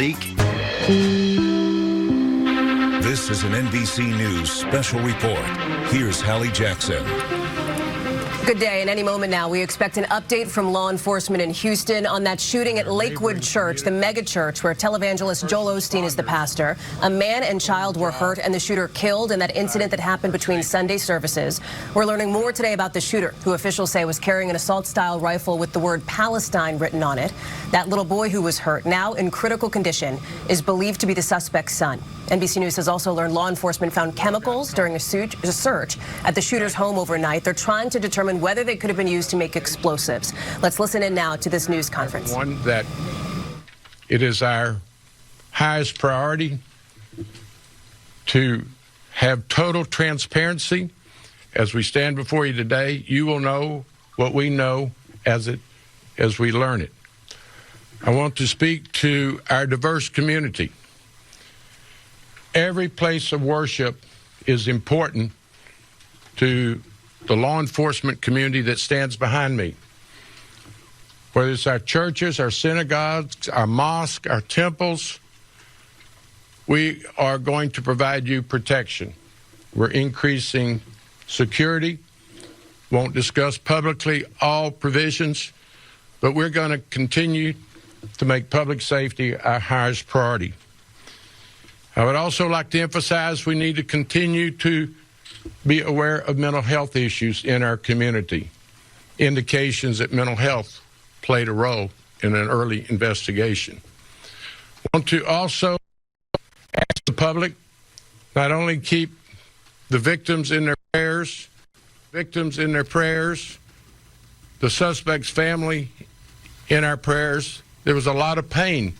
leak? This is an NBC News special report. Here's Hallie Jackson. Good day. In any moment now, we expect an update from law enforcement in Houston on that shooting at Lakewood Church, the mega church where televangelist Joel Osteen is the pastor. A man and child were hurt and the shooter killed in that incident that happened between Sunday services. We're learning more today about the shooter, who officials say was carrying an assault-style rifle with the word Palestine written on it. That little boy who was hurt, now in critical condition, is believed to be the suspect's son. NBC News has also learned law enforcement found chemicals during a search at the shooter's home overnight. They're trying to determine whether they could have been used to make explosives. Let's listen in now to this news conference. One, that it is our highest priority to have total transparency. As we stand before you today, you will know what we know as we learn it. I want to speak to our diverse community. Every place of worship is important to the law enforcement community that stands behind me. Whether it's our churches, our synagogues, our mosques, our temples, we are going to provide you protection. We're increasing security. Won't discuss publicly all provisions, but we're going to continue to make public safety our highest priority. I would also like to emphasize we need to continue to be aware of mental health issues in our community. Indications that mental health played a role in an early investigation. I want to also ask the public not only keep the victims in their prayers, the suspect's family in our prayers. There was a lot of pain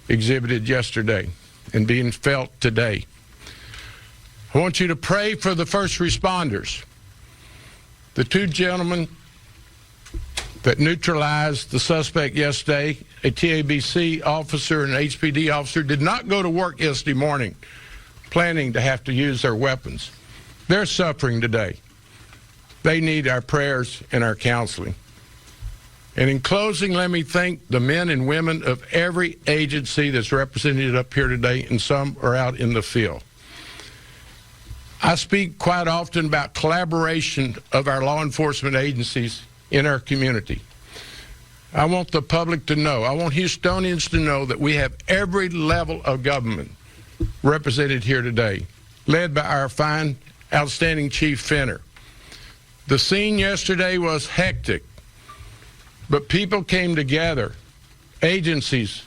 exhibited yesterday and being felt today. I want you to pray for the first responders. The two gentlemen that neutralized the suspect yesterday, a TABC officer and an HPD officer, did not go to work yesterday morning planning to have to use their weapons. They're suffering today. They need our prayers and our counseling. And in closing, let me thank the men and women of every agency that's represented up here today, and some are out in the field. I speak quite often about collaboration of our law enforcement agencies in our community. I want the public to know, I want Houstonians to know that we have every level of government represented here today, led by our fine, outstanding Chief Fenner. The scene yesterday was hectic, but people came together, agencies,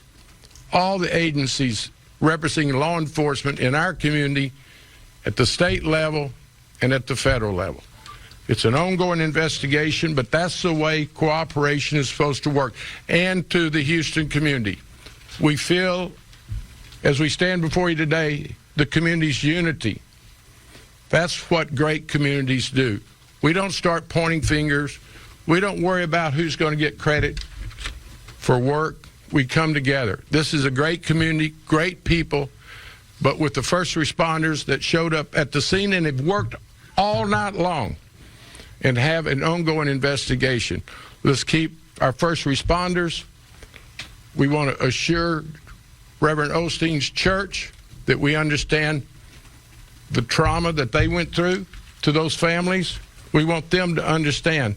all the agencies representing law enforcement in our community at the state level and at the federal level. It's an ongoing investigation, but that's the way cooperation is supposed to work. And to the Houston community, we feel, as we stand before you today, the community's unity. That's what great communities do. We don't start pointing fingers. We don't worry about who's going to get credit for work. We come together. This is a great community, great people, but with the first responders that showed up at the scene and have worked all night long and have an ongoing investigation. Let's keep our first responders. We want to assure Reverend Osteen's church that we understand the trauma that they went through to those families. We want them to understand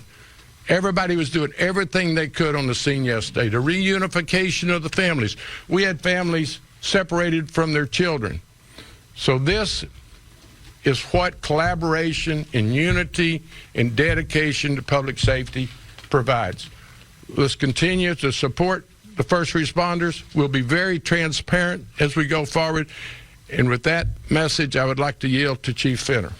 everybody was doing everything they could on the scene yesterday. The reunification of the families. We had families separated from their children. So this is what collaboration and unity and dedication to public safety provides. Let's continue to support the first responders. We'll be very transparent as we go forward. And with that message, I would like to yield to Chief Fenner.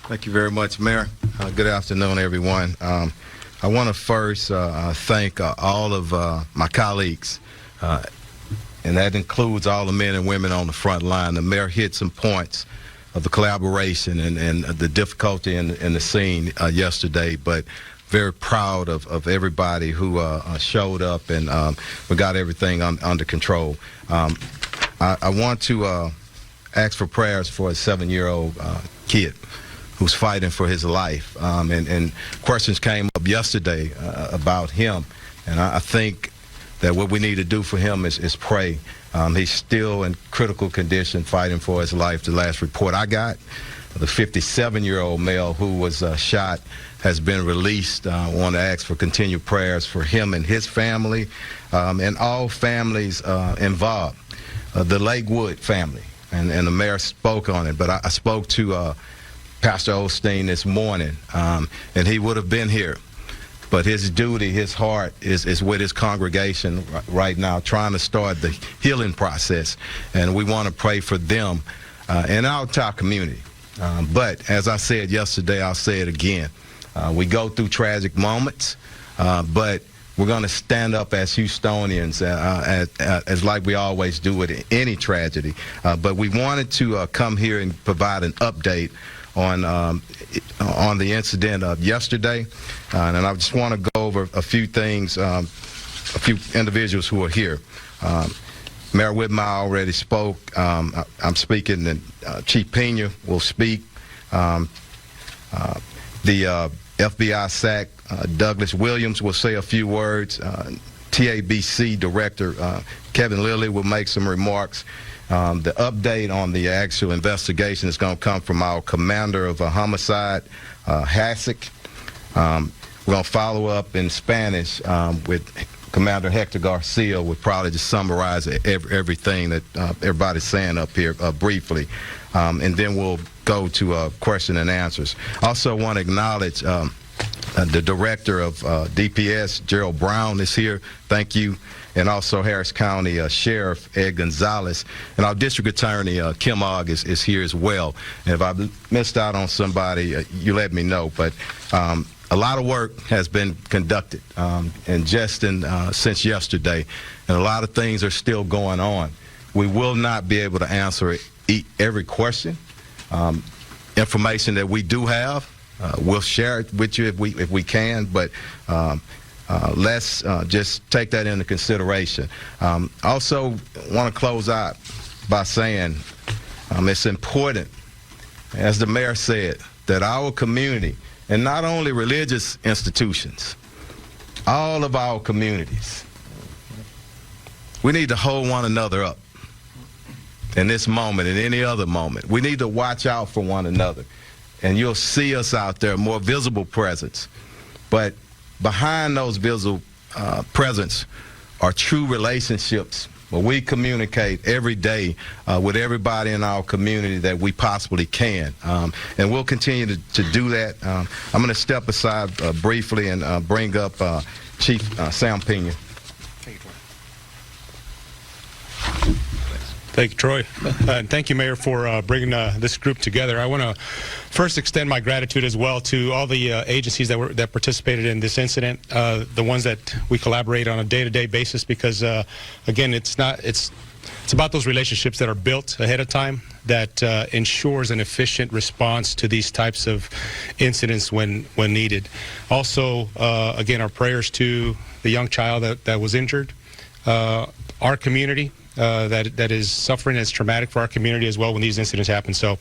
Thank you very much, Mayor. Good afternoon, everyone. I want to first thank all of my colleagues, and that includes all the men and women on the front line. The mayor hit some points of the collaboration and the difficulty in the scene yesterday, but very proud of everybody who showed up, and we got everything under control. I want to ask for prayers for a 7-year-old kid who's fighting for his life. And questions came up yesterday about him. And I think that what we need to do for him is pray. He's still in critical condition, fighting for his life. The last report I got, the 57-year-old male who was shot has been released. I want to ask for continued prayers for him and his family and all families involved. The Lakewood family, and the mayor spoke on it, but I spoke to Pastor Osteen this morning, and he would have been here. But his duty, his heart is with his congregation right now, trying to start the healing process. And we want to pray for them and our entire community. But as I said yesterday, I'll say it again. We go through tragic moments, but we're going to stand up as Houstonians, as like we always do with any tragedy. But we wanted to come here and provide an update on the incident of yesterday, and I just want to go over a few things, a few individuals who are here. Mayor Whitmire already spoke. I'm speaking, and Chief Pena will speak. The FBI SAC, Douglas Williams, will say a few words. TABC Director Kevin Lilly will make some remarks. The update on the actual investigation is going to come from our commander of homicide, Hasek. We're going to follow up in Spanish with Commander Hector Garcia. Will probably just summarize everything that everybody's saying up here briefly, and then we'll go to question and answers. Also want to acknowledge the director of DPS, Gerald Brown, is here. Thank you. And also Harris County Sheriff Ed Gonzalez, and our District Attorney Kim Ogg is here as well. And if I missed out on somebody, you let me know. But a lot of work has been conducted and just since yesterday, and a lot of things are still going on. We will not be able to answer every question. Information that we do have, we'll share it with you if we can, but let's just take that into consideration. Also want to close out by saying it's important, as the mayor said, that our community, and not only religious institutions, all of our communities, we need to hold one another up in this moment and any other moment. We need to watch out for one another. And you'll see us out there, more visible presence. But behind those visible presence are true relationships where we communicate every day with everybody in our community that we possibly can. And we'll continue to do that. I'm going to step aside briefly and bring up Chief Sam Pena. Thank you, Troy. And thank you, Mayor, for bringing this group together. I want to first extend my gratitude as well to all the agencies that participated in this incident, the ones that we collaborate on a day-to-day basis, because, again, it's about those relationships that are built ahead of time that ensures an efficient response to these types of incidents when needed. Also, again, our prayers to the young child that was injured, our community, that is suffering. It's traumatic for our community as well when these incidents happen. So,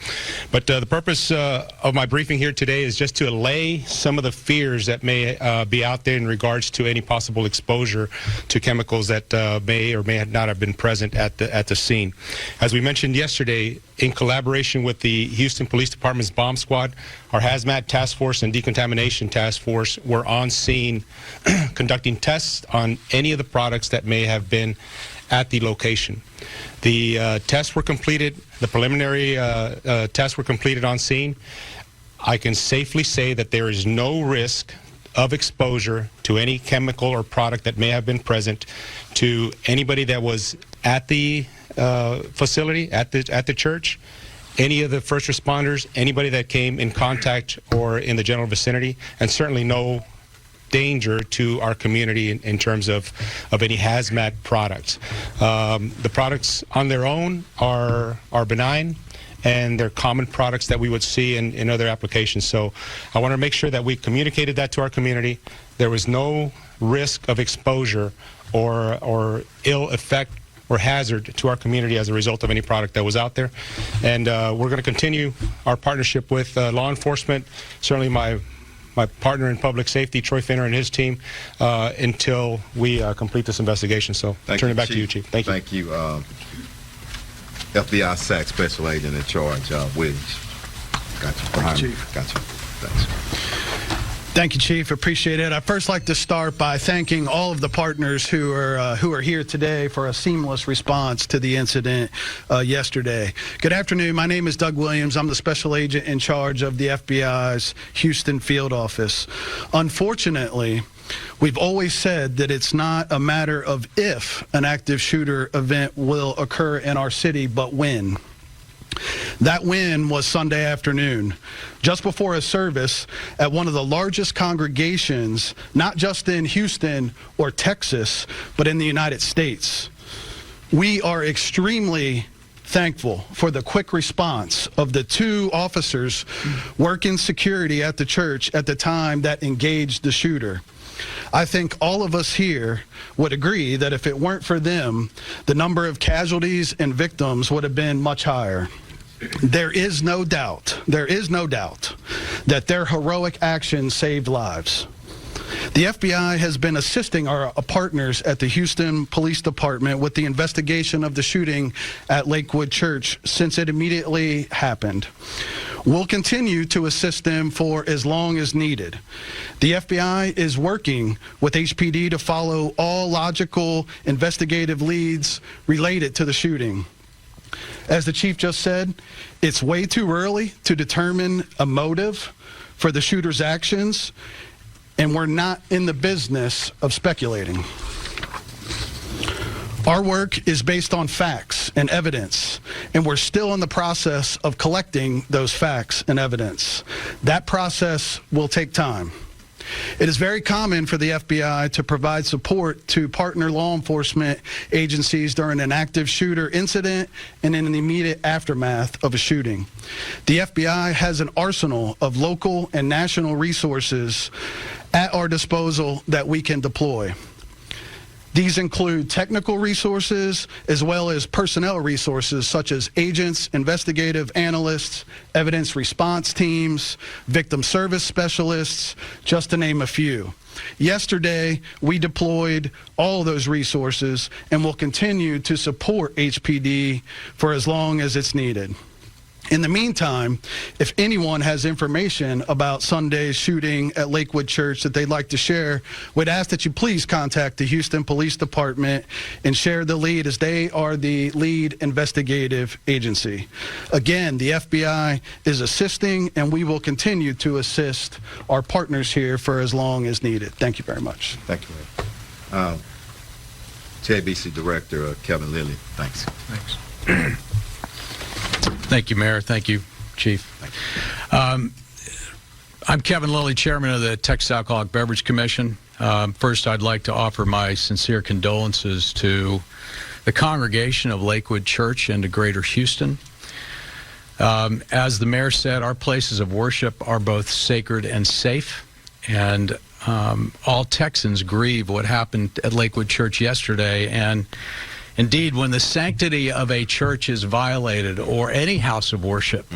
but the purpose of my briefing here today is just to allay some of the fears that may be out there in regards to any possible exposure to chemicals that may or may not have been present at the scene. As we mentioned yesterday, in collaboration with the Houston Police Department's bomb squad, our hazmat task force and decontamination task force were on scene conducting tests on any of the products that may have been at the location. The tests were completed, the preliminary tests were completed on scene. I can safely say that there is no risk of exposure to any chemical or product that may have been present to anybody that was at the facility, at the church, any of the first responders, anybody that came in contact or in the general vicinity, and certainly no danger to our community in terms of any hazmat products. The products on their own are benign, and they're common products that we would see in other applications. So I want to make sure that we communicated that to our community. There was no risk of exposure or ill effect or hazard to our community as a result of any product that was out there. And we're going to continue our partnership with law enforcement. Certainly my my partner in public safety, Troy Finner, and his team until we complete this investigation. So turn it back to you, Chief. Thank you. Thank you. FBI SAC Special Agent in charge, Williams. Got you. Thank you, Chief. Got you. Thanks. Thank you, Chief. Appreciate it. I'd first like to start by thanking all of the partners who are here today for a seamless response to the incident yesterday. Good afternoon. My name is Doug Williams. I'm the Special Agent in charge of the FBI's Houston Field Office. Unfortunately, we've always said that it's not a matter of if an active shooter event will occur in our city, but when. That win was Sunday afternoon, just before a service at one of the largest congregations, not just in Houston or Texas, but in the United States. We are extremely thankful for the quick response of the 2 officers working security at the church at the time that engaged the shooter. I think all of us here would agree that if it weren't for them, the number of casualties and victims would have been much higher. There is no doubt that their heroic actions saved lives. The FBI has been assisting our partners at the Houston Police Department with the investigation of the shooting at Lakewood Church since it immediately happened. We'll continue to assist them for as long as needed. The FBI is working with HPD to follow all logical investigative leads related to the shooting. As the Chief just said, it's way too early to determine a motive for the shooter's actions, and we're not in the business of speculating. Our work is based on facts and evidence, and we're still in the process of collecting those facts and evidence. That process will take time. It is very common for the FBI to provide support to partner law enforcement agencies during an active shooter incident and in the immediate aftermath of a shooting. The FBI has an arsenal of local and national resources at our disposal that we can deploy. These include technical resources as well as personnel resources such as agents, investigative analysts, evidence response teams, victim service specialists, just to name a few. Yesterday, we deployed all of those resources and will continue to support HPD for as long as it's needed. In the meantime, if anyone has information about Sunday's shooting at Lakewood Church that they'd like to share, we'd ask that you please contact the Houston Police Department and share the lead, as they are the lead investigative agency. Again, the FBI is assisting, and we will continue to assist our partners here for as long as needed. Thank you very much. Thank you, Mayor. JBC Director Kevin Lilly. Thanks. Thanks. Thank you, Mayor. Thank you, Chief. I'm Kevin Lilly, Chairman of the Texas Alcoholic Beverage Commission. First, I'd like to offer my sincere condolences to the congregation of Lakewood Church and to Greater Houston. As the Mayor said, our places of worship are both sacred and safe, and all Texans grieve what happened at Lakewood Church yesterday. And indeed, when the sanctity of a church is violated, or any house of worship,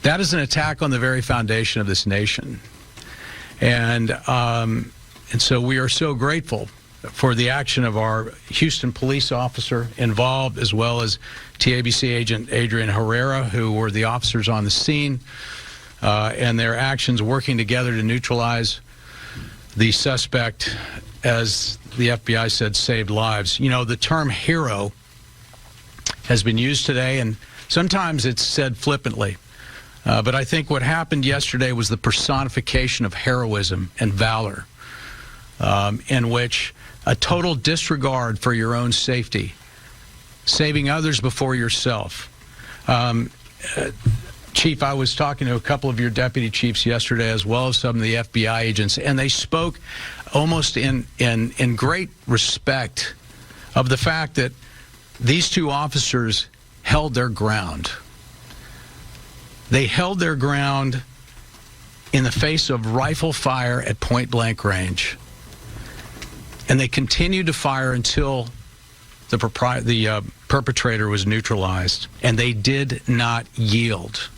that is an attack on the very foundation of this nation. And so we are so grateful for the action of our Houston police officer involved, as well as TABC agent Adrian Herrera, who were the officers on the scene, and their actions working together to neutralize the suspect, as the FBI said, saved lives. You know, the term hero has been used today, and sometimes it's said flippantly. But I think what happened yesterday was the personification of heroism and valor, in which a total disregard for your own safety, saving others before yourself. Chief, I was talking to a couple of your deputy chiefs yesterday, as well as some of the FBI agents, and they spoke almost in great respect of the fact that these two officers held their ground. They held their ground in the face of rifle fire at point-blank range, and they continued to fire until the perpetrator was neutralized, and they did not yield.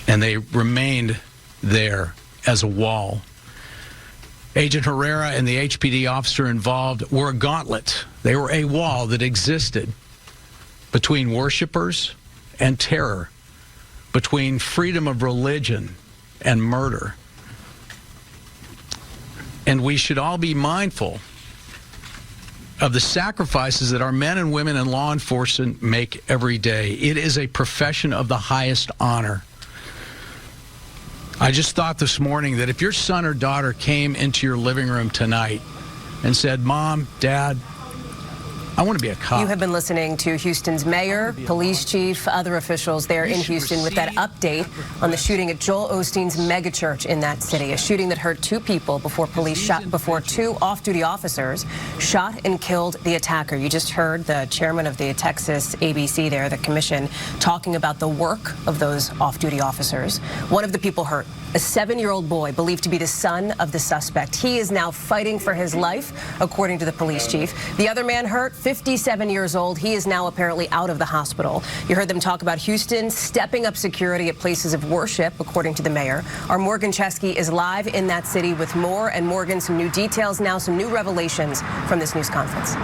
and they remained there as a wall. Agent Herrera and the HPD officer involved were a gauntlet. They were a wall that existed between worshipers and terror, between freedom of religion and murder. And we should all be mindful of the sacrifices that our men and women in law enforcement make every day. It is a profession of the highest honor. I just thought this morning that if your son or daughter came into your living room tonight and said, "Mom, Dad, I want to be a cop." You have been listening to Houston's mayor, police chief, other officials there in Houston with that update on the shooting at Joel Osteen's megachurch in that city, a shooting that hurt 2 people before 2 off-duty officers shot and killed the attacker. You just heard the chairman of the Texas ABC there, the commission, talking about the work of those off-duty officers. One of the people hurt, a 7-year-old boy believed to be the son of the suspect. He is now fighting for his life, according to the police chief. The other man hurt, 57 years old. He is now apparently out of the hospital. You heard them talk about Houston stepping up security at places of worship, according to the mayor. Our Morgan Chesky is live in that city with more. And Morgan, some new details now, some new revelations from this news conference.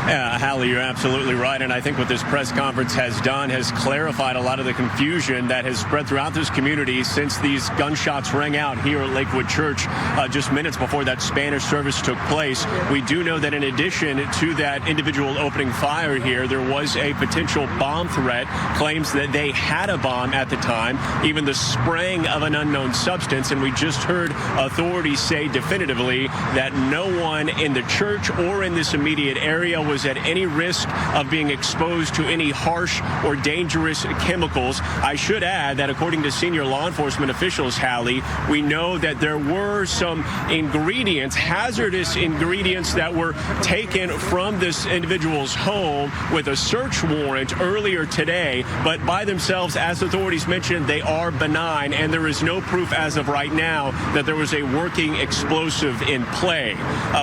Yeah, Hallie, you're absolutely right. And I think what this press conference has done has clarified a lot of the confusion that has spread throughout this community since these gunshots rang out here at Lakewood Church just minutes before that Spanish service took place. We do know that in addition to that individual opening fire here, there was a potential bomb threat, claims that they had a bomb at the time, even the spraying of an unknown substance. And we just heard authorities say definitively that no one in the church or in this immediate area was at any risk of being exposed to any harsh or dangerous chemicals. I should add that according to senior law enforcement officials, Hallie, we know that there were some ingredients, hazardous ingredients, that were taken from this individual's home with a search warrant earlier today. But by themselves, as authorities mentioned, they are benign, and there is no proof as of right now that there was a working explosive in play.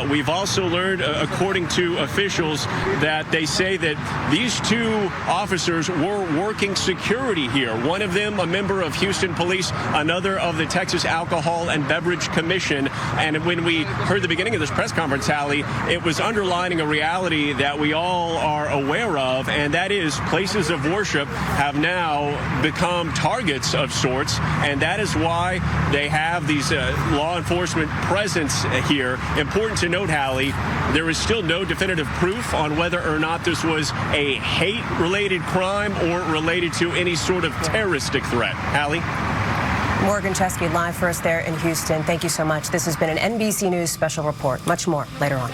We've also learned, according to officials, that they say that these 2 officers were working security here. One of them a member of Houston Police, another of the Texas Alcohol and Beverage Commission. And when we heard the beginning of this press conference, Hallie, it was underlining a reality that we all are aware of, and that is places of worship have now become targets of sorts, and that is why they have these law enforcement presence here. Important to note, Hallie, there is still no definitive proof on whether or not this was a hate-related crime or related to any sort of terroristic threat. Hallie? Morgan Chesky live for us there in Houston. Thank you so much. This has been an NBC News special report. Much more later on.